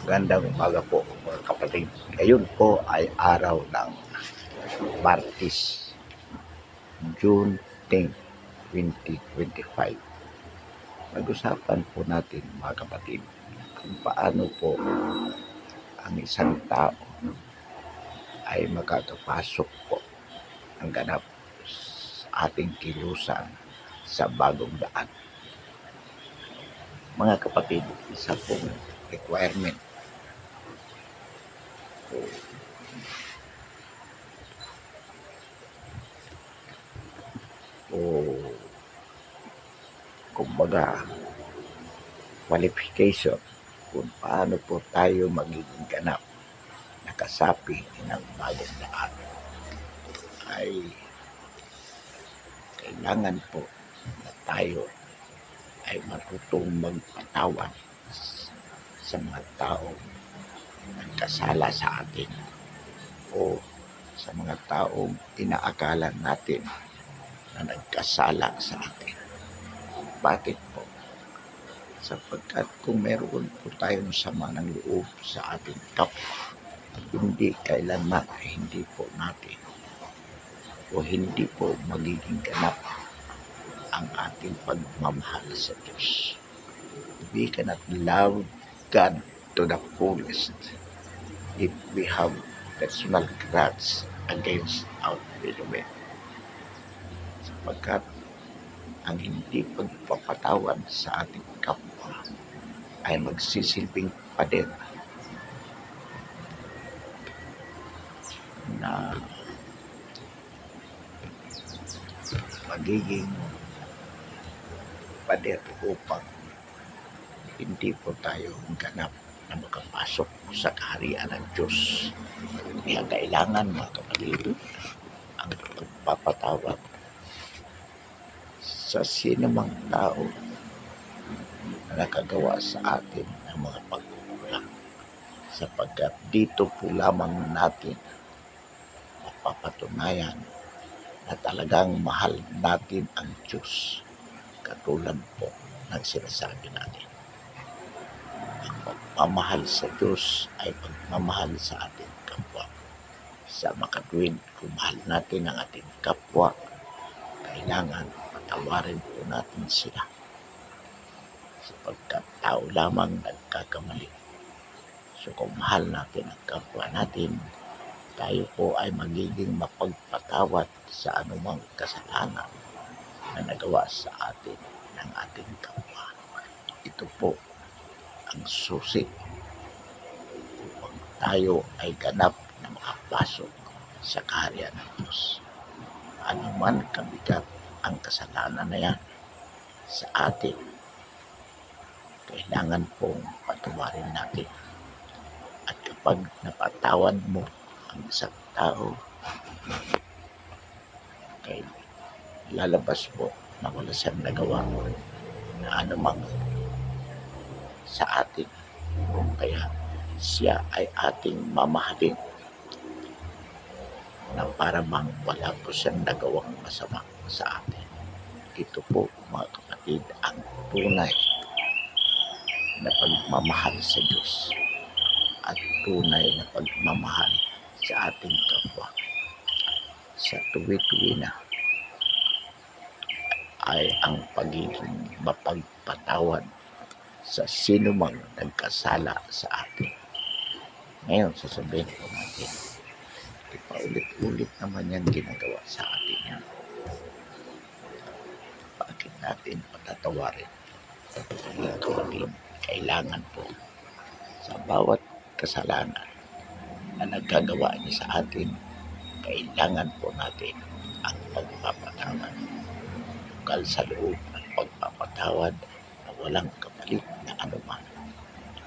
Magandang umaga po mga kapatid. Ngayon po ay araw ng Martes, June 10, 2025. Pag-usapan po natin mga kapatid kung paano po ang isang tao ay makakapasok po ng ganap sa ating kilusan sa bagong daan. Mga kapatid, isa pong requirement o kumbaga qualification kung paano po tayo magiging ganap nakasapi ng bagong daan ay kailangan po na tayo ay matutong magpatawad sa mga taong nagkasala sa atin o sa mga taong inaakala natin na nagkasala sa atin. Bakit po? Sapagkat kung meron po tayong sama ng loob sa ating kapwa, hindi kailanman ay hindi po natin o hindi po magiging ganap ang ating pagmamahal sa Diyos. We cannot love God to the fullest if we have personal grudge against our beloved. Sapagkat ang hindi pagpapatawad sa ating kapwa ay magsisilbing pader na magiging pader upang hindi po tayo ganap na makapasok sa kaharian ng Diyos. Kaya kailangan mga kapatid ang pagpapatawad sa sinumang tao na nakagawa sa atin ng mga pagkukulang, sapagkat dito po lamang natin mapapatunayan na talagang mahal natin ang Diyos, katulad po ng sinasabi natin. Ang pagmamahal sa Diyos ay pagmamahal sa ating kapwa. Sa makatuwid, kung mahal natin ang ating kapwa, kailangan patawarin po natin sila, sapagkat tao lamang nagkakamali. So kung mahal natin ang kapwa natin, tayo po ay magiging mapagpatawad sa anumang kasalanan na nagawa sa atin ng ating kapwa. Ito po ang susi upang tayo ay ganap na makapasok sa kaharian ng Diyos. Ano man kabigat ang kasalanan na yan sa atin, kailangan pong patawarin natin. At kapag napatawad mo ang isang tao, kay lalabas po na wala siyang nagawa na anumang sa atin. Kaya siya ay ating mamahalin na para bang wala po siyang nagawang masama sa atin. Ito po mga kapatid ang tunay na pagmamahal sa Diyos at tunay na pagmamahal sa ating kapwa. Sa tuwi-tuwi na ay ang pagiging mapagpatawad sa sino mang nagkasala sa atin. Ngayon, sasabihin ko natin, paulit-ulit naman yan ginagawa sa atin yan. Bakit natin patatawarin? Mga kapatid, kailangan po sa bawat kasalanan na nagkagawa niya sa atin, kailangan po natin ang pagpapatawad. Tukal sa loob ng pagpapatawad na walang kapalit na anuman.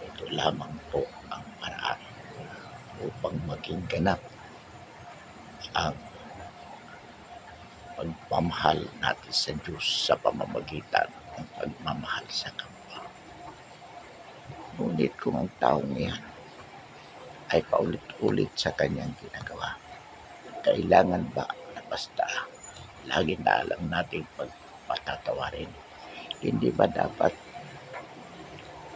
Ito lamang po ang paraan upang maging ganap ang pagmamahal natin sa Diyos sa pamamagitan ng pagmamahal sa kapwa. Ngunit kung ang taong iyan ay paulit-ulit sa kanyang ginagawa, kailangan ba na basta lagi na alam natin pagpatatawarin? Hindi ba dapat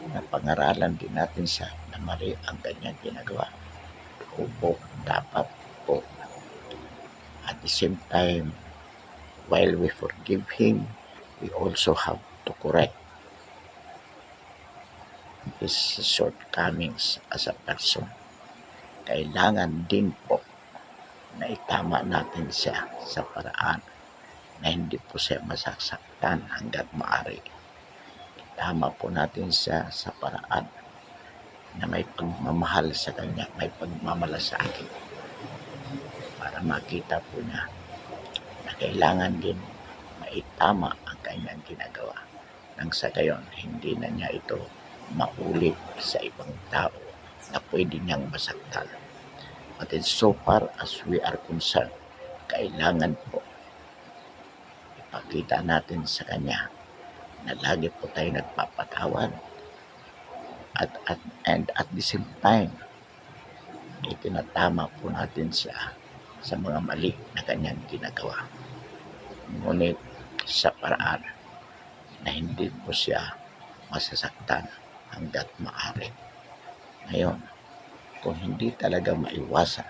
na pangaralan din natin siya na mali ang kanyang ginagawa. Opo, dapat po. At the same time, while we forgive him, we also have to correct his shortcomings as a person. Kailangan din po na itama natin siya sa paraan na hindi po siya masasaktan hanggat maaari. Itama po natin siya sa paraan na may pagmamahal sa kanya, may pagmamalasakit, para makita po niya na kailangan din maitama ang kanyang ginagawa, nang sa gayon hindi na niya ito maulit sa ibang tao na pwede niyang masaktan. But so far as we are concerned, kailangan po ipakita natin sa kanya na lagi po tayo nagpapatawad and at the same time, itinatama po natin siya sa mga mali na kanyang ginagawa. Ngunit sa paraan na hindi po siya masasaktan hanggat maaari. Ngayon, kung hindi talaga maiwasan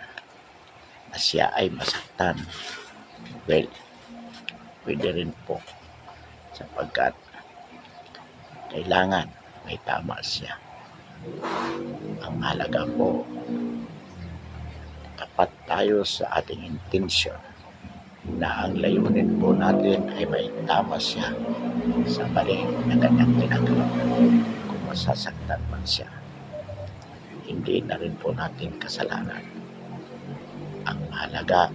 na siya ay masaktan, well, pwede rin po, sapagkat kailangan may tama siya. Ang mahalaga po, tapat tayo sa ating intensyon na ang layunin po natin ay may tama siya sa mali na kanyang ginagawa. Kung masasaktan man siya, hindi na rin po natin kasalanan. Ang mahalaga,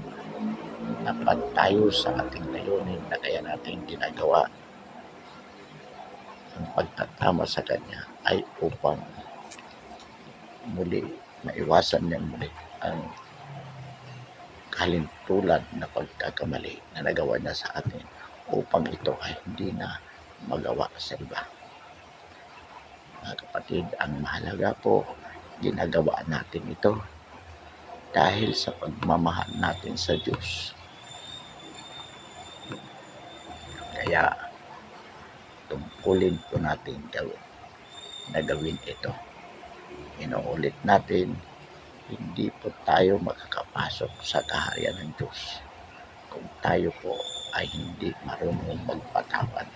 tapat tayo sa ating layunin na kaya natin ginagawa. Ang pagtatama sa kanya ay upang muli maiwasan niya muli ang kalintulan na pagkakamali na nagawa niya sa atin, upang ito ay hindi na magawa sa iba. Mga kapatid, ang mahalaga po, ginagawa natin ito dahil sa pagmamahal natin sa Diyos. Kaya tungkulin po natin gawin ito. Inuulit natin, hindi po tayo makakapasok sa kaharian ng Diyos kung tayo po ay hindi marunong magpatawad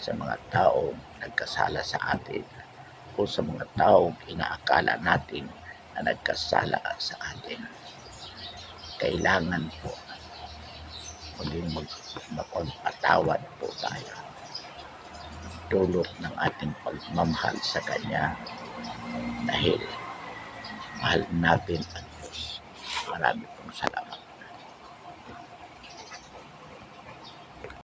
sa mga taong nagkasala sa atin o sa mga taong inaakala natin na nagkasala sa atin. Kailangan po maging mapagpatawad po tayo dulot ng ating pagmamahal sa Kanya, dahil mahal natin ang Diyos. Marami pong salamat.